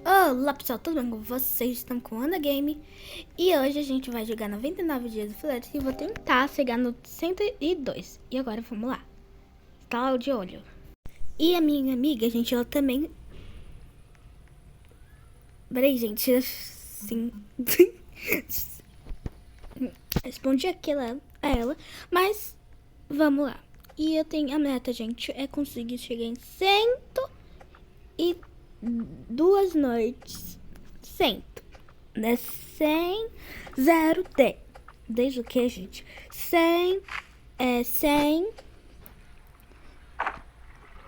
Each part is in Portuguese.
Olá pessoal, tudo bem com vocês? Estamos com Ana Game. E hoje a gente vai jogar 99 dias do Flat e vou tentar chegar no 102. E agora vamos lá. Tá de olho. E a minha amiga, gente, ela também... Peraí, gente, assim... Respondi aquela a ela, mas vamos lá. E eu tenho a meta, gente, é conseguir chegar em 102 noites. 100, né? 100, 0, 10. Desde o que, gente? 100, 100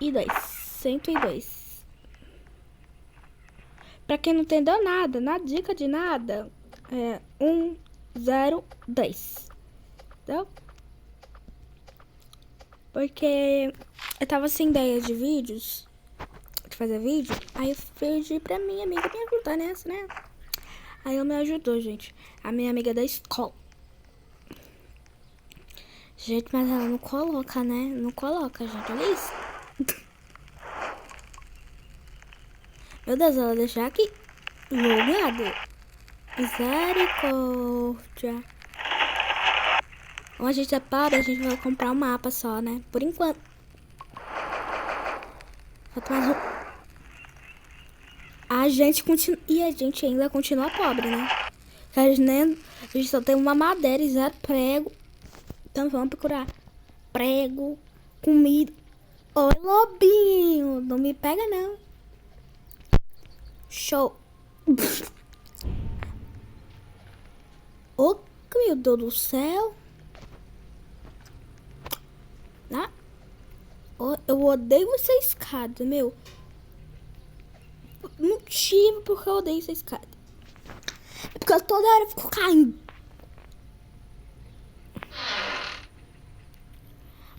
e 2. 102. Pra quem não entendeu nada, na dica de nada, 1, 0, 2. Entendeu? Porque eu tava sem ideia de vídeos, de fazer vídeo, aí eu pedi pra minha amiga me ajudar nessa, né? Aí ela me ajudou, gente. A minha amiga da escola. Gente, mas ela não coloca, né? Não coloca, gente. Olha isso. Meu Deus, ela deixar aqui logado. Misericórdia. Como a gente é pobre, a gente vai comprar um mapa só, né? Por enquanto. Falta mais um. A gente continua. E a gente ainda continua pobre, né? A gente só tem uma madeira e 0 prego. Então vamos procurar prego, comida. Oi, lobinho. Não me pega, não. Show. Oh, meu Deus do céu. Ah. Oh, eu odeio essa escada, meu. Motivo porque eu odeio essa escada. É porque eu toda hora fico caindo.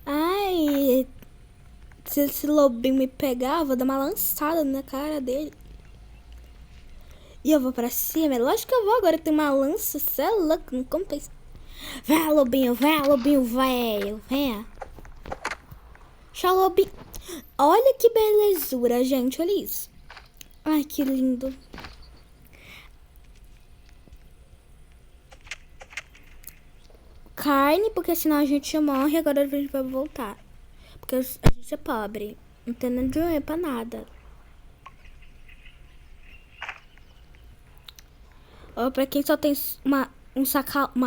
Ai, se esse lobinho me pegar, eu vou dar uma lançada na cara dele. E eu vou pra cima. É lógico que eu vou. Agora tem uma lança. Você é louco, não compensa. Vem, lobinho, velho. Venha. Tchau, lobinho. Olha que belezura, gente. Olha isso. Ai, que lindo. Carne, porque senão a gente morre. Agora a gente vai voltar. Porque a gente é pobre. Não tem nem dinheiro pra nada. Ou pra quem só tem uma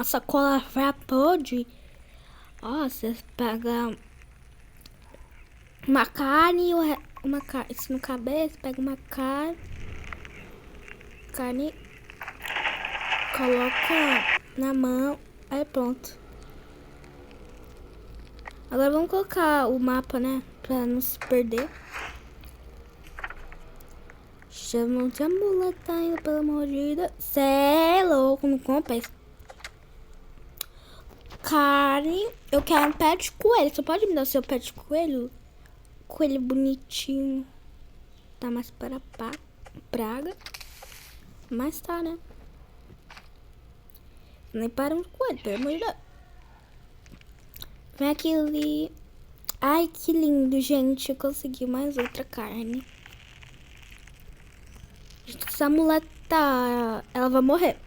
sacola Frapode. Ó, você pega uma carne e uma carne. Se não caber, você pega uma carne. Coloca na mão. Aí pronto. Agora vamos colocar o mapa, né? Pra não se perder. Chamam de muleta indo pela mordida. Cê é louco, não compensa. Carne. Eu quero um pé de coelho. Você pode me dar o seu pé de coelho? Coelho bonitinho. Tá mais para praga. Mas tá, né? Nem para um coelho, pelo amor de Deus. Vem aquele... Ai, que lindo, gente. Eu consegui mais outra carne. Essa muleta, ela vai morrer.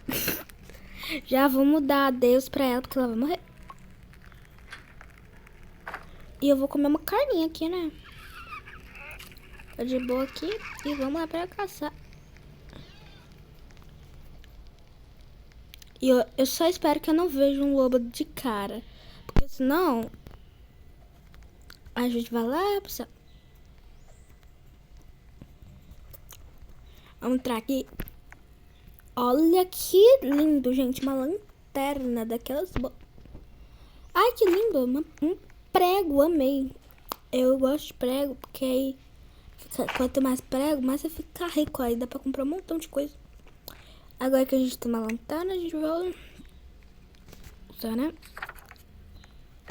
Já vou dar adeus pra ela, porque ela vai morrer. E eu vou comer uma carninha aqui, né? Tô de boa aqui. E vamos lá pra caçar. E eu só espero que eu não veja um lobo de cara. Porque senão... A gente vai lá pro céu. Vamos entrar aqui. Olha que lindo, gente. Uma lanterna daquelas... Ai, que lindo. Um prego, amei. Eu gosto de prego, porque aí... Quanto mais prego, mais você fica rico. Aí dá pra comprar um montão de coisa. Agora que a gente tem uma lanterna, a gente vai... Só, né?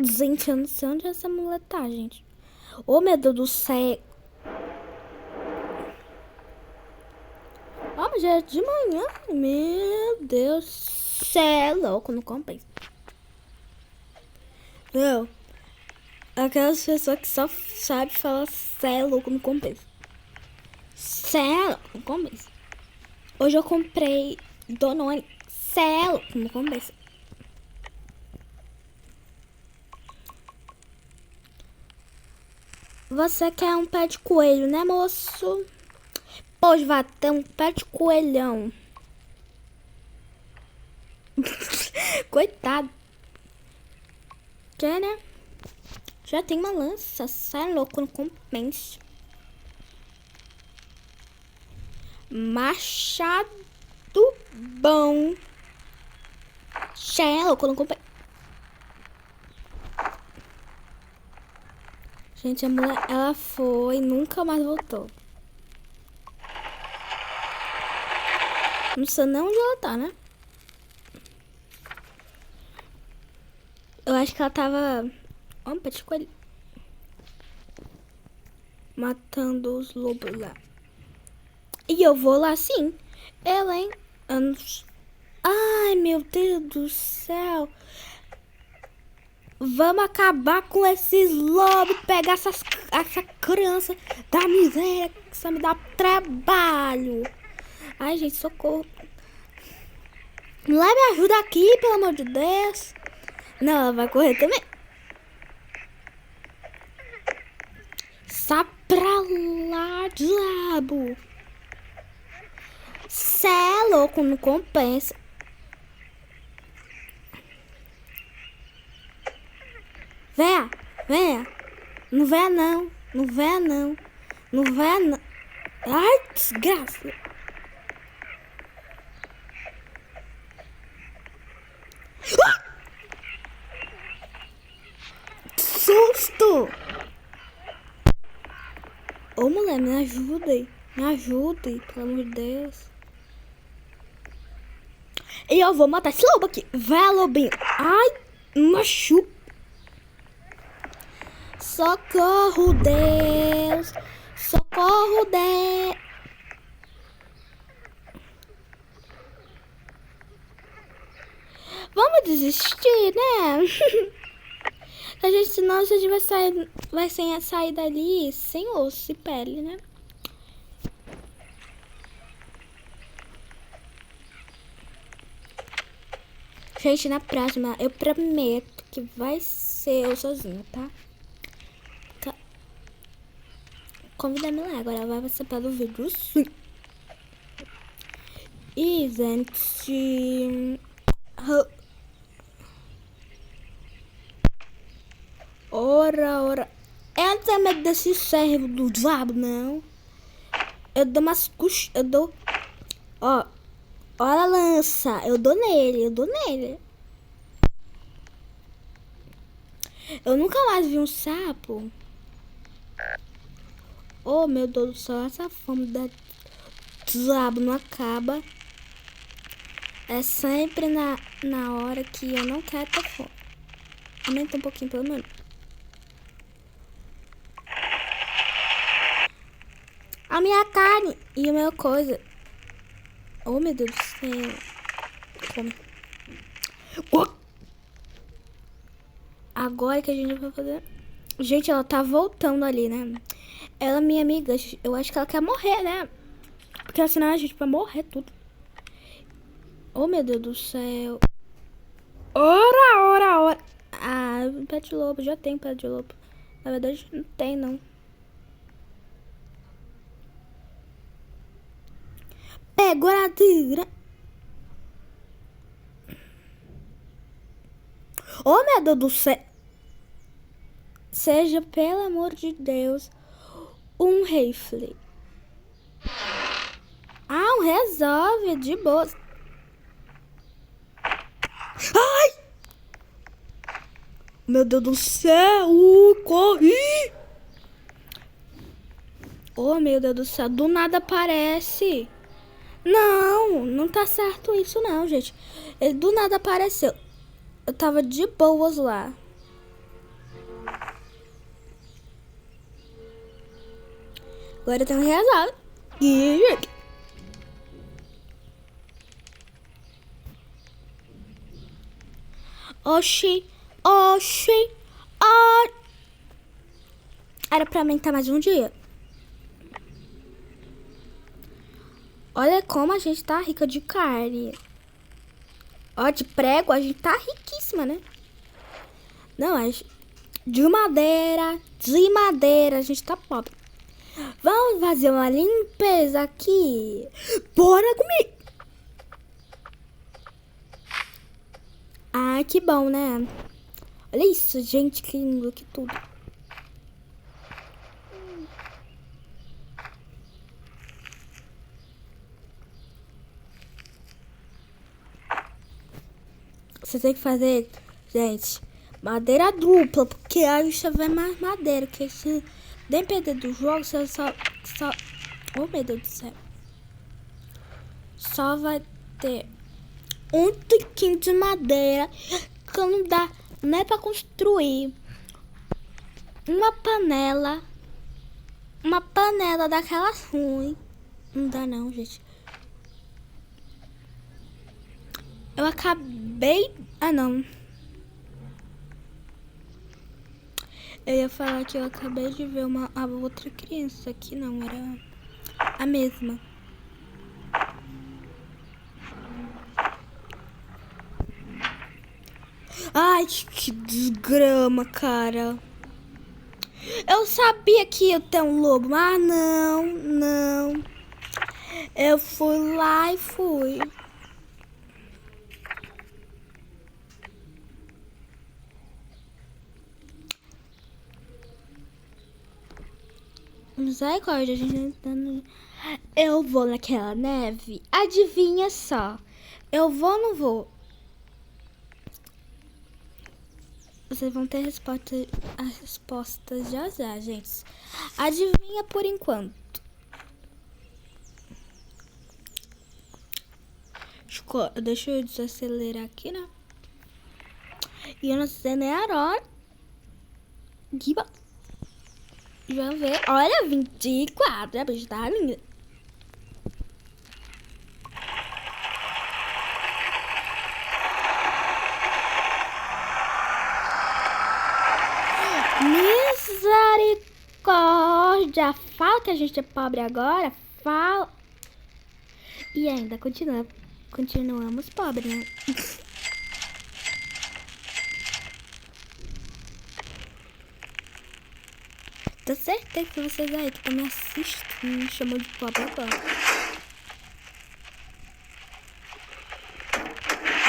Gente, eu não sei onde essa mulher tá, gente. Ô, meu Deus do céu. Ó, mas já é de manhã. Meu Deus. Cê é louco, não compensa. Meu, aquelas pessoas que só sabem falar cê é louco, não compensa. Cê é louco, não compensa. Hoje eu comprei Danone. Celo. Como começa? Você quer um pé de coelho, né, moço? Pois vai ter um pé de coelhão. Coitado. Quer, né? Já tem uma lança. Sai louco, não compensa. Machado bom. Sai louco, não compensa. Gente, a mulher, ela foi e nunca mais voltou. Não sei nem onde ela tá, né? Eu acho que ela tava... Ó, pé de coelho. Matando os lobos lá. E eu vou lá sim. Ela, hein? Ai, meu Deus do céu. Vamos acabar com esses lobos. Pegar essa criança da miséria. Que só me dá trabalho. Ai, gente, socorro. Lá me ajuda aqui, pelo amor de Deus. Não, ela vai correr também. Sai pra lá, diabo. Cê é louco, não compensa. Venha, venha. Não venha não. Não venha não. Não venha não. Ai, desgraça. Ah! Susto. Ô, mulher, me ajude. Me ajude, pelo amor de Deus. E eu vou matar esse lobo aqui. Vai, lobinho. Ai, machuca. Socorro, Deus. Socorro, Deus. Vamos desistir, né? Senão a gente vai sair dali sem osso e pele, né? Gente, na próxima eu prometo que vai ser eu sozinho, tá? Convida-me lá, agora vai participar do vídeo sim. E, gente... Ora. Ela tem medo desse servo do diabo, não. Eu dou umas eu dou... Ó. Olha a lança. Eu dou nele. Eu nunca mais vi um sapo. Oh, meu Deus do céu. Essa fome da diabo não acaba. É sempre na hora que eu não quero ter fome. Aumenta um pouquinho pelo menos. A minha carne e a minha coisa. Oh, meu Deus do céu. Come. Agora que a gente vai fazer... Gente, ela tá voltando ali, né? Ela, minha amiga, eu acho que ela quer morrer, né? Porque senão a gente vai morrer tudo. Oh, meu Deus do céu. Ora. Ah, pé de lobo. Já tem pé de lobo. Na verdade, não tem, não. Pegou a tigra. Oh, meu Deus do céu. Seja, pelo amor de Deus, um rifle. Ah, um resolve, de boa. Ai! Meu Deus do céu, corri! Oh, meu Deus do céu, do nada aparece. Não tá certo isso não, gente. Ele do nada apareceu. Eu tava de boas lá. Agora eu tenho um realizado. Oxi. Era pra aumentar mais um dia. Olha como a gente tá rica de carne. Ó, de prego a gente tá riquíssima, né? Não, de madeira, a gente tá pobre. Vamos fazer uma limpeza aqui. Bora comigo. Ah, que bom, né? Olha isso, gente, que lindo, que tudo. Você tem que fazer, gente, madeira dupla, porque aí você vai mais madeira, porque se depender do jogo, você só... Oh, meu Deus do céu. Só vai ter um tiquinho de madeira que não dá nem pra construir uma panela daquelas ruins. Não dá não, gente. Eu acabei... Ah, não. Eu ia falar que eu acabei de ver a outra criança aqui, não, era a mesma. Ai, que desgrama, cara. Eu sabia que ia ter um lobo, mas não. Eu fui lá e fui. Misericórdia, a gente tá no... Eu vou naquela neve. Adivinha só. Eu vou ou não vou? Vocês vão ter as respostas já, gente. Adivinha por enquanto. Deixa eu desacelerar aqui, né? E eu não sei nem a hora. Já vê. Olha, 24. A bicha tá linda. Misericórdia. Fala que a gente é pobre agora. Fala. E ainda continuamos pobres, né? Tô certeza que vocês aí que estão me assistindo me chamam de pobre agora.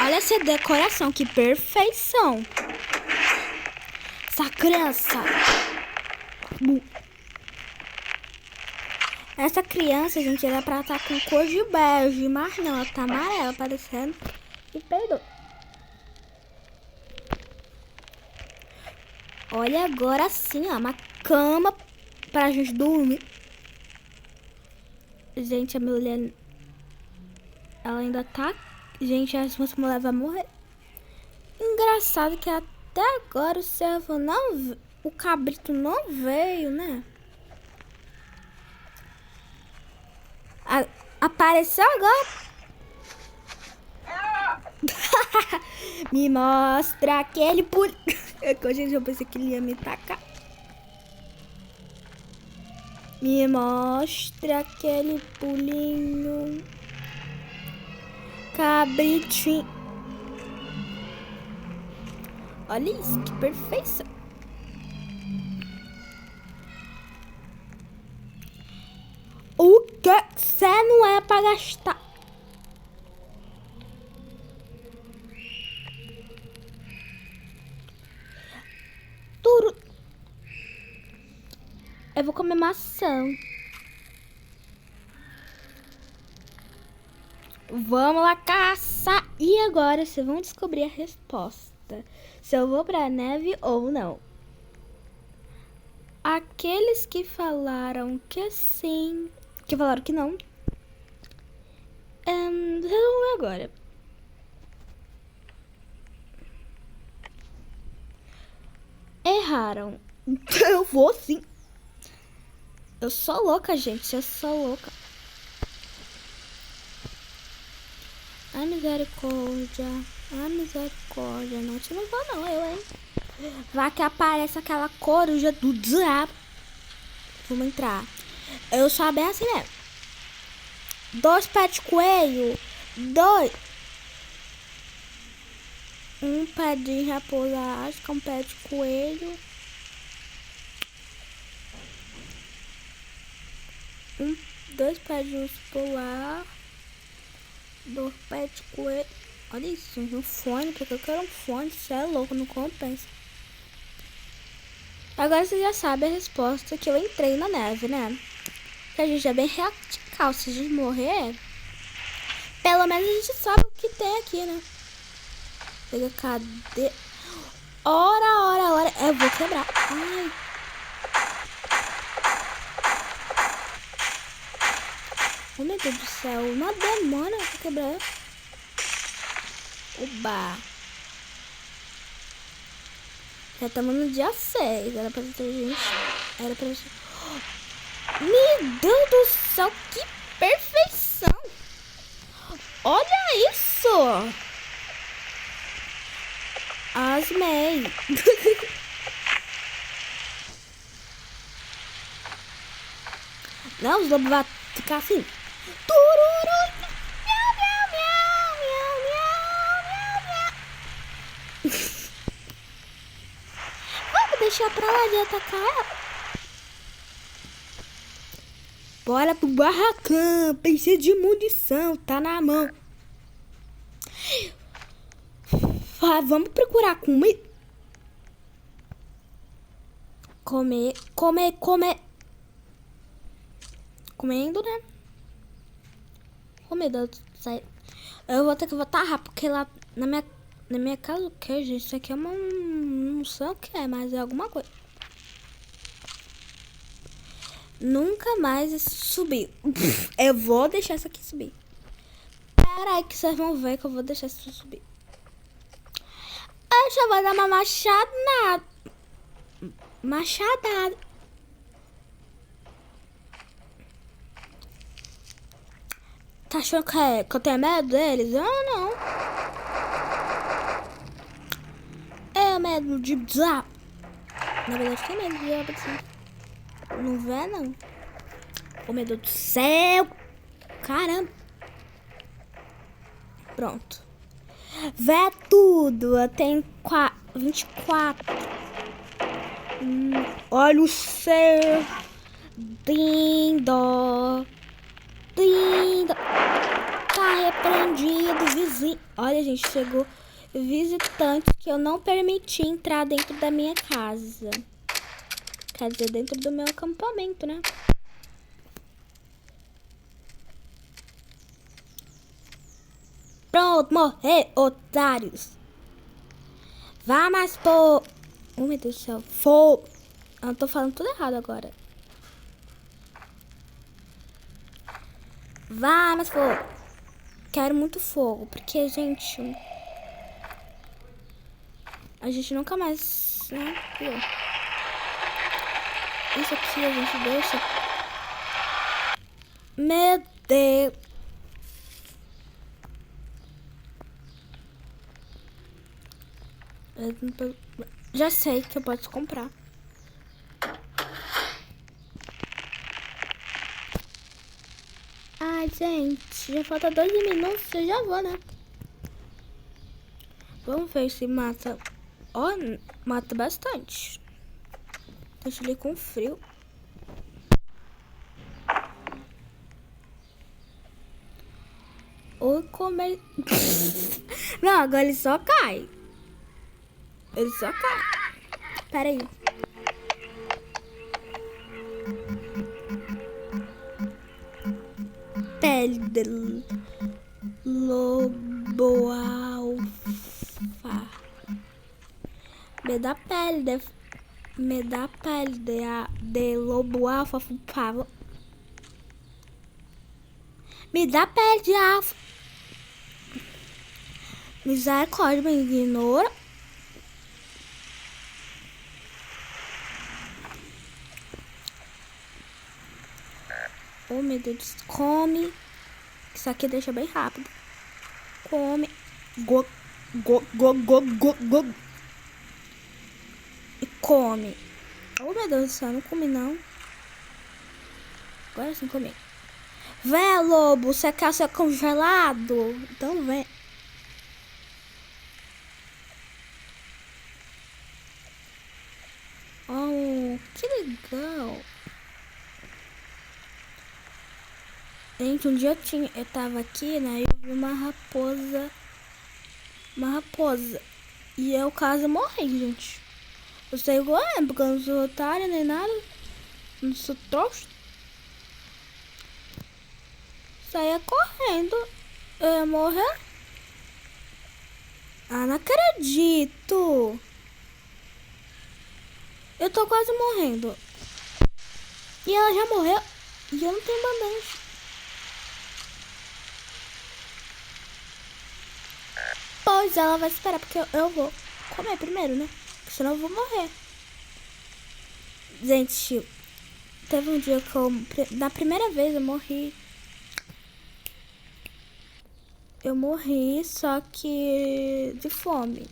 Olha essa decoração, que perfeição. Essa criança. Essa criança, gente, era pra estar com cor de bege, mas não, ela tá amarela, parecendo. E perdoa. Olha agora sim, ó, uma cama pra gente dormir. Gente, a minha mulher, ela ainda tá... Gente, essa mulher vai morrer. Engraçado que até agora o servo não... O cabrito não veio, né? Apareceu agora. Me mostra aquele pulinho. Gente, eu pensei que ele ia me tacar. Me mostra aquele pulinho. Cabritinho. Olha isso, que perfeição. O que você não é pra gastar? Tudo. Eu vou comer maçã. Vamos lá caçar. E agora vocês vão descobrir a resposta. Se eu vou pra neve ou não. Aqueles que falaram que sim, que falaram que não. Vocês vão ver agora. Erraram. Eu vou sim. Eu sou louca, gente. Eu sou louca. Ai, misericórdia. Ai, misericórdia. Não, te não vou não, eu, hein. Vai que aparece aquela coruja do diabo. Vamos entrar. Eu sou bem assim mesmo. 2 pés de coelho. 2. Um pé de raposa asca, um pé de coelho. 2 pés de urso polar. 2 pés de coelho. Olha isso, um fone, porque eu quero um fone. Isso é louco, não compensa. Agora você já sabe a resposta, que eu entrei na neve, né? Que a gente é bem radical. Se a gente morrer, pelo menos a gente sabe o que tem aqui, né? Pega, cadê? Ora. Eu vou quebrar. Ai. Oh, meu Deus do céu. Uma demora pra quebrar. Oba. Já estamos no dia 6. Era pra ter gente. Era pra ser. Meu Deus do céu, que perfeição! Olha isso! Asmei. Não, os lobos vão ficar assim. Tururu. Miau, miau, miau, miau, miau, miau. Vamos deixar pra lá de atacar ela. Bora pro barracão. Precisa de munição. Tá na mão. Vamos procurar comer. Comer. Comendo, né? Oh, meu Deus. Eu vou ter que voltar rápido, porque lá na minha casa, o que, gente? Isso aqui é uma... Não sei o que é, mas é alguma coisa. Nunca mais subir. Eu vou deixar isso aqui subir. Pera aí que vocês vão ver que eu vou deixar isso subir. Eu já vou dar uma machadada. Tá achando que eu tenho medo deles? Eu não. É medo de zap. Na verdade, tem medo de zap, assim. Não vê, não. Oh, meu Deus do céu. Caramba. Pronto. Vê tudo. Eu tenho 24. Olha o céu. Lindo. Tá repreendido, vizinho. Olha, gente, chegou visitantes que eu não permiti entrar dentro da minha casa. Quer dizer, dentro do meu acampamento, né? Pronto, morrer, otários. Vá mais pô. Oh, meu Deus do céu. Fogo. Eu tô falando tudo errado agora. Vá mais fogo. Quero muito fogo, porque, gente... A gente nunca mais... Né? Isso aqui a gente deixa... Meu Deus. Já sei que eu posso comprar. Ai, gente, já falta 12 minutos, eu já vou, né? Vamos ver se mata. Ó, mata bastante. Deixa ele com frio. Ou comer... Não, agora ele só cai. Ele só cai. Pera aí. Pele de lobo alfa. Me dá pele de lobo alfa, por favor. Me dá pele de alfa. Misericórdia, me ignora. Oh, meu Deus. Come. Isso aqui deixa bem rápido. Come. Go. E come. Oh, meu Deus do céu. Não comi, não. Agora sim comi. Vem, lobo, você quer ser congelado? Então vem. Oh, que legal. Gente, um dia eu tava aqui, né? Eu vi uma raposa. Uma raposa. E eu quase morri, gente. Eu sei igual é, porque eu não sou otária nem nada. Não sou trouxa. Saía correndo. Eu ia morrer. Ah, não acredito. Eu tô quase morrendo. E ela já morreu. E eu não tenho bandagem. Pois ela vai esperar, porque eu vou comer primeiro, né? Porque senão eu vou morrer. Gente, teve um dia que eu... Da primeira vez eu morri. Eu morri, só que... de fome.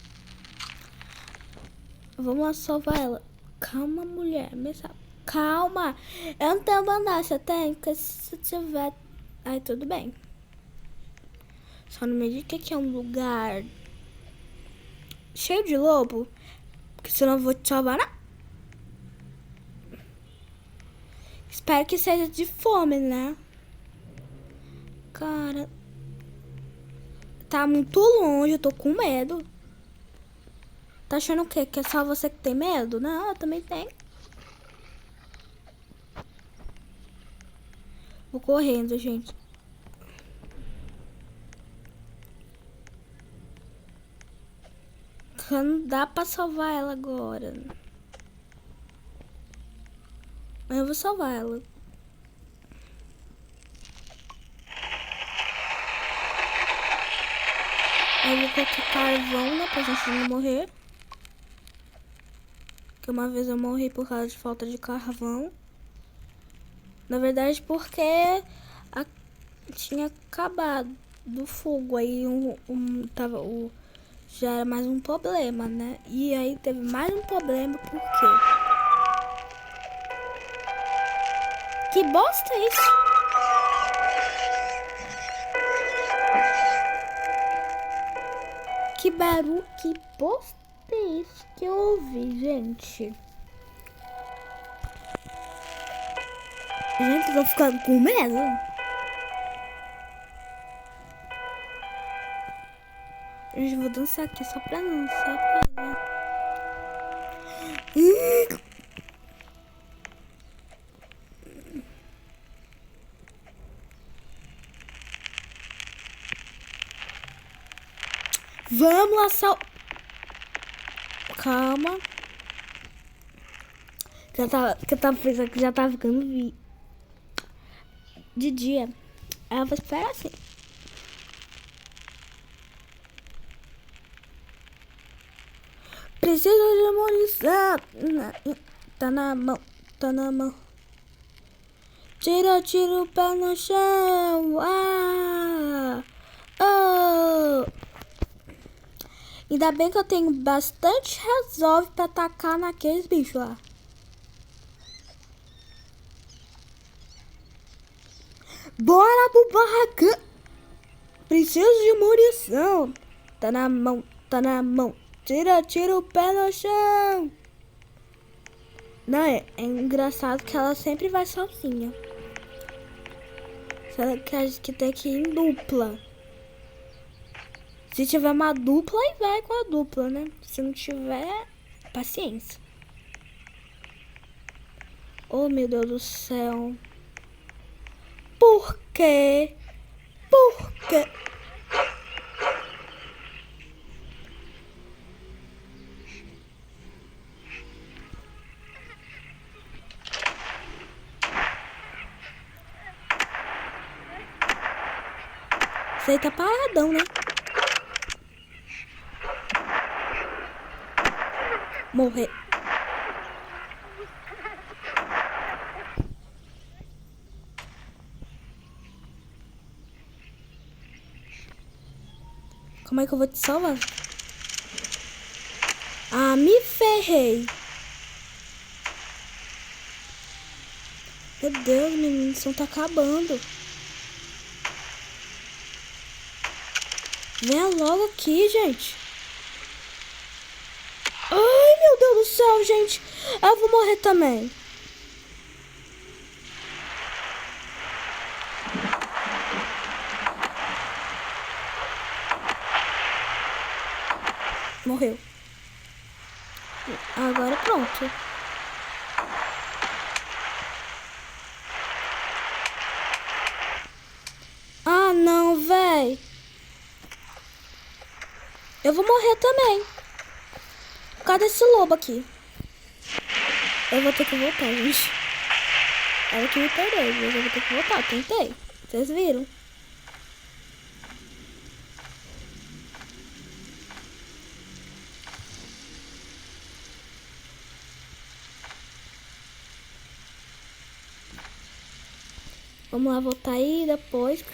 Vamos lá salvar ela. Calma, mulher. Calma. Eu não tenho bandagem, você tem? Porque se tiver... Aí tudo bem. Só não me diga que é um lugar cheio de lobo, porque senão eu vou te salvar, não. Espero que seja de fome, né? Cara, tá muito longe, eu tô com medo. Tá achando o quê? Que é só você que tem medo? Não, eu também tenho. Vou correndo, gente. Não dá pra salvar ela agora. Mas eu vou salvar ela. Eu vou colocar carvão, né, pra gente não morrer. Que uma vez eu morri por causa de falta de carvão. Na verdade, porque tinha acabado do fogo. Aí já era mais um problema, né? E aí teve mais um problema, por quê? Que bosta é isso? Que barulho, que bosta é isso que eu ouvi, gente? Gente, eu tô ficando com medo. Eu vou dançar aqui só pra não, só pra... Vamos lá, calma. Já tava ficando de dia. Aí eu vou esperar assim. Preciso de munição. Tá na mão, tá na mão. Tira o pé no chão. Ah! Oh! Ainda bem que eu tenho bastante resolve pra atacar naqueles bichos lá. Bora pro barracão. Preciso de munição. Tá na mão, tá na mão. Tira o pé no chão. Não, é engraçado que ela sempre vai sozinha. Será que a gente tem que ir em dupla? Se tiver uma dupla, aí vai com a dupla, né? Se não tiver, paciência. Oh, meu Deus do céu. Por quê? Por quê? Você aí tá paradão, né? Morrer. Como é que eu vou te salvar? Ah, me ferrei. Meu Deus, minha munição tá acabando. Venha logo aqui, gente. Ai, meu Deus do céu, gente. Eu vou morrer também. Morreu. Agora pronto. Ah, não, véi. Eu vou morrer também. Cadê esse lobo aqui? Eu vou ter que voltar, gente. Ela que me perdeu, mas eu vou ter que voltar. Tentei. Vocês viram? Vamos lá voltar aí depois,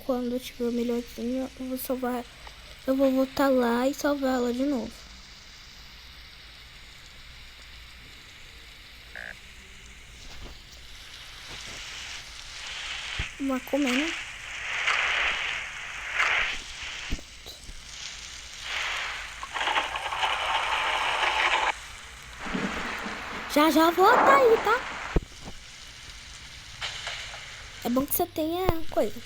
quando eu tiver melhorzinho, eu vou salvar. Eu vou voltar lá e salvar ela de novo. Vamos lá comer, né? Já já volta aí, tá? É bom que você tenha coisa.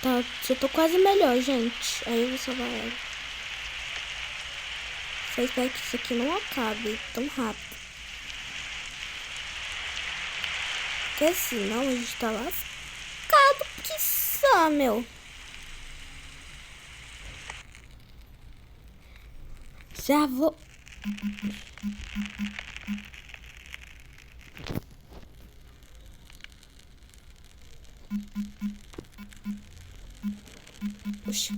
Tá, já tô quase melhor, gente. Aí eu vou salvar ela. Só espero que isso aqui não acabe tão rápido. Porque senão a gente tá lascado que só, meu. Já vou... Puxa.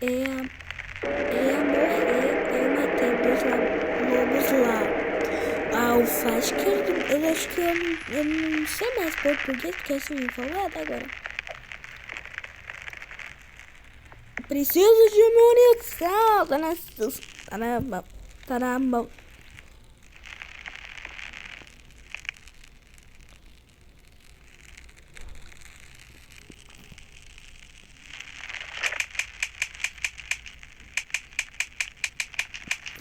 Eu matei dois lobos lá. Alfa, acho que eu não sei mais português, porque assim me falado agora. Preciso de munição, tá na mão.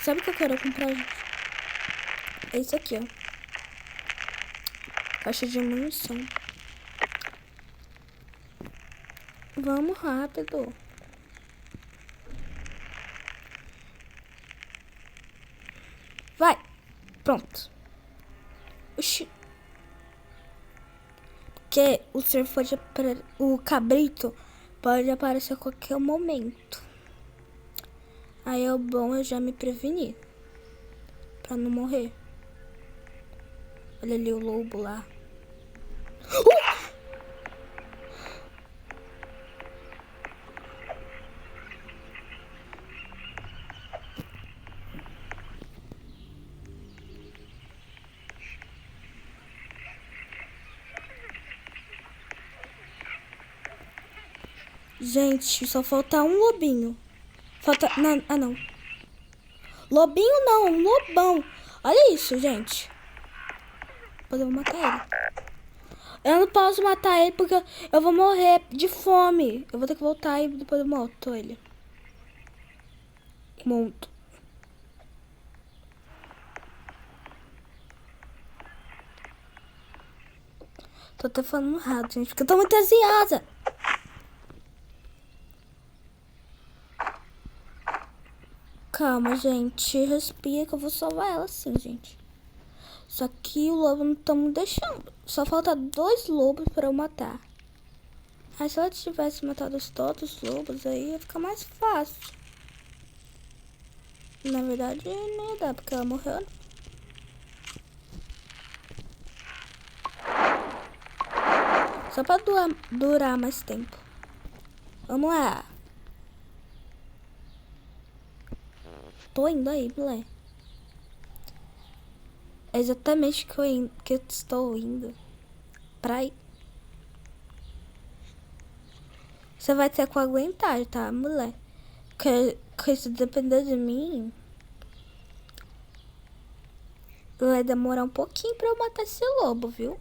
Sabe o que eu quero comprar, gente? É isso aqui, ó. Caixa de munição. Vamos rápido. Vai. Pronto. Oxi. Porque o cabrito pode aparecer a qualquer momento. Aí é bom eu já me prevenir. Pra não morrer. Olha ali o lobo lá. Gente, só falta um lobinho. Falta... Não, ah, não. Lobinho não, um lobão. Olha isso, gente. Depois eu vou matar ele. Eu não posso matar ele porque eu vou morrer de fome. Eu vou ter que voltar e depois eu mato ele. Monto. Tô até falando errado, gente, porque eu tô muito ansiosa. Calma, gente. Respira que eu vou salvar ela sim, gente. Só que o lobo não tá me deixando. Só falta 2 lobos pra eu matar. Aí se ela tivesse matado todos os lobos, aí ia ficar mais fácil. Na verdade, não ia dar, porque ela morreu, né? Só pra durar mais tempo. Vamos lá. Tô indo aí, moleque. É exatamente que eu estou indo. Pra ir. Você vai ter que aguentar, tá, moleque? Que se depender de mim, vai demorar um pouquinho pra eu matar esse lobo, viu?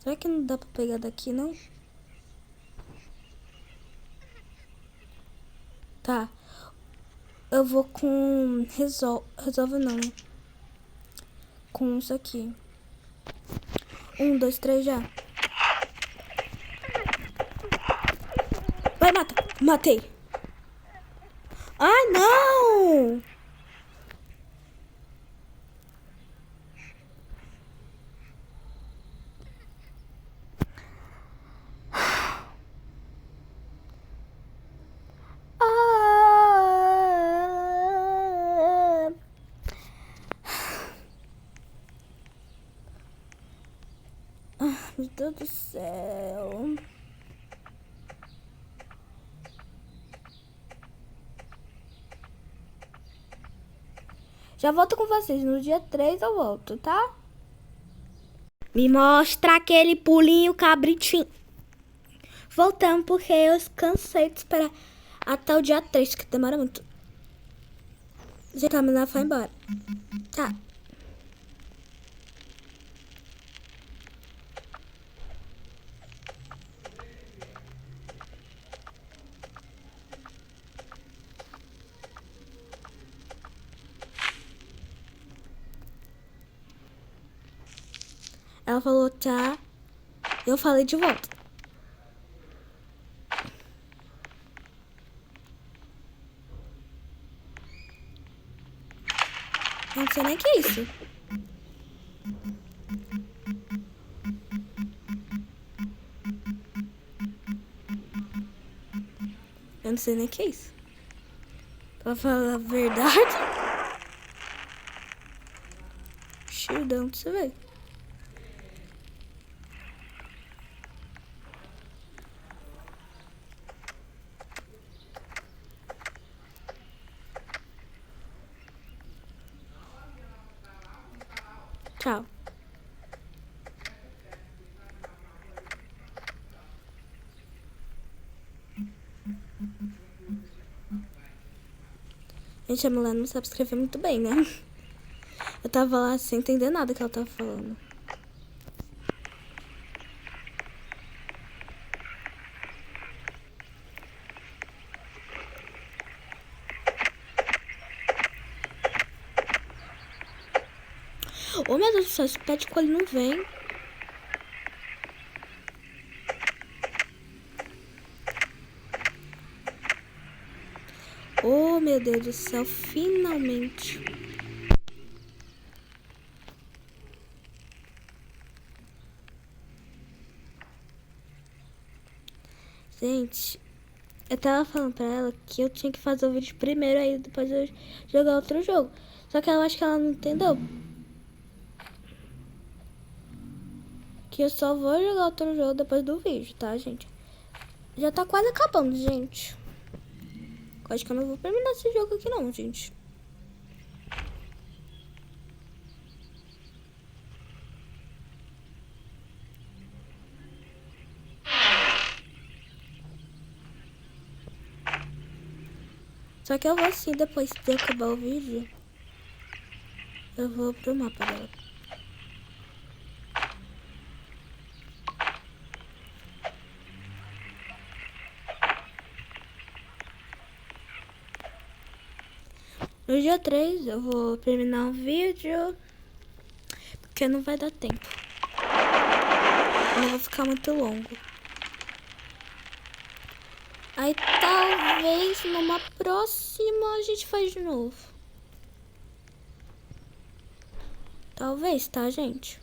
Será que não dá pra pegar daqui, não? Tá. Eu vou com... Resolve não. Com isso aqui. 1, 2, 3, já. Vai, mata. Matei. Ai, não! Ah, meu Deus do céu. Já volto com vocês. No dia 3 eu volto, tá? Me mostra aquele pulinho cabritinho. Voltamos porque eu cansei de esperar até o dia 3, que demora muito. Já tá, mas foi embora. Tá. Ela falou tá. Eu falei de volta. Eu não sei nem o que é isso. Eu não sei nem o que é isso. Pra falar a verdade. Shieldão, você vê. Tchau. Gente, a mulher não sabe escrever muito bem, né? Eu tava lá sem entender nada que ela tava falando. Oh, meu Deus do céu, esse pé de coelho não vem. Oh, meu Deus do céu, finalmente. Gente, eu tava falando pra ela que eu tinha que fazer o vídeo primeiro, aí depois eu jogar outro jogo. Só que eu acho que ela não entendeu. Que eu só vou jogar outro jogo depois do vídeo, tá, gente? Já tá quase acabando, gente. Eu acho que eu não vou terminar esse jogo aqui não, gente. Só que eu vou assim, depois de acabar o vídeo, eu vou pro mapa dela. No dia 3 eu vou terminar o vídeo, porque não vai dar tempo. Não vai ficar muito longo. Aí talvez numa próxima a gente faz de novo. Talvez, tá, gente?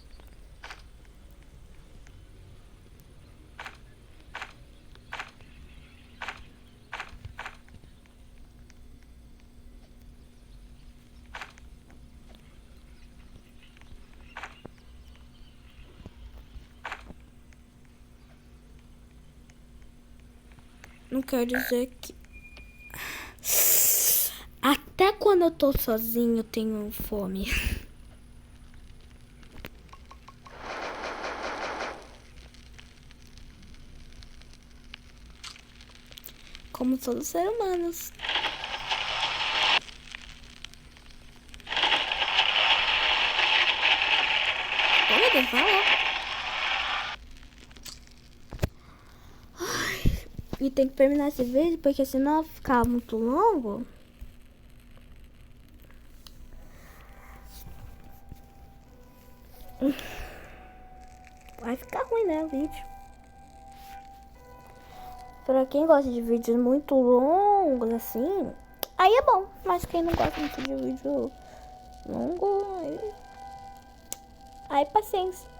Não quer dizer que... Até quando eu tô sozinho, eu tenho fome. Como todos os seres humanos. Olha, Deus, vai lá. E tem que terminar esse vídeo, porque senão ficar muito longo. Vai ficar ruim, né, o vídeo. Pra quem gosta de vídeos muito longos, assim, aí é bom. Mas quem não gosta muito de vídeo longo, aí paciência.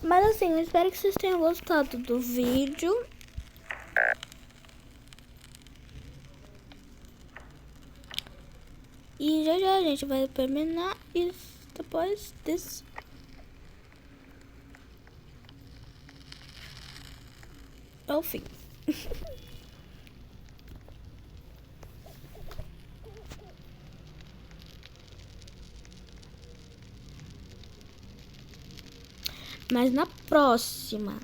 Mas assim, eu espero que vocês tenham gostado do vídeo. E já já a gente vai terminar isso depois desse. É o fim. Mas na próxima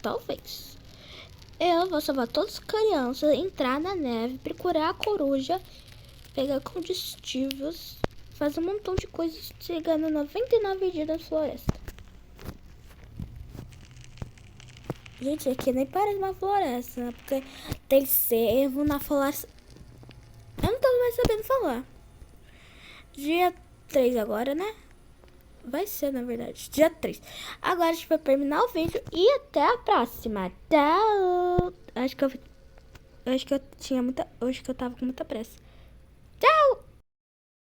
talvez, eu vou salvar todas as crianças, entrar na neve, procurar a coruja, pegar combustíveis, fazer um montão de coisas, chegar no 99 dias da floresta. Gente, aqui nem parece uma floresta, né? Porque tem cervo na floresta. Eu não tô mais sabendo falar. Dia 3 agora, né? Vai ser, na verdade, dia 3. Agora a gente vai terminar o vídeo e até a próxima. Tchau! Acho que eu tava com muita pressa. Tchau!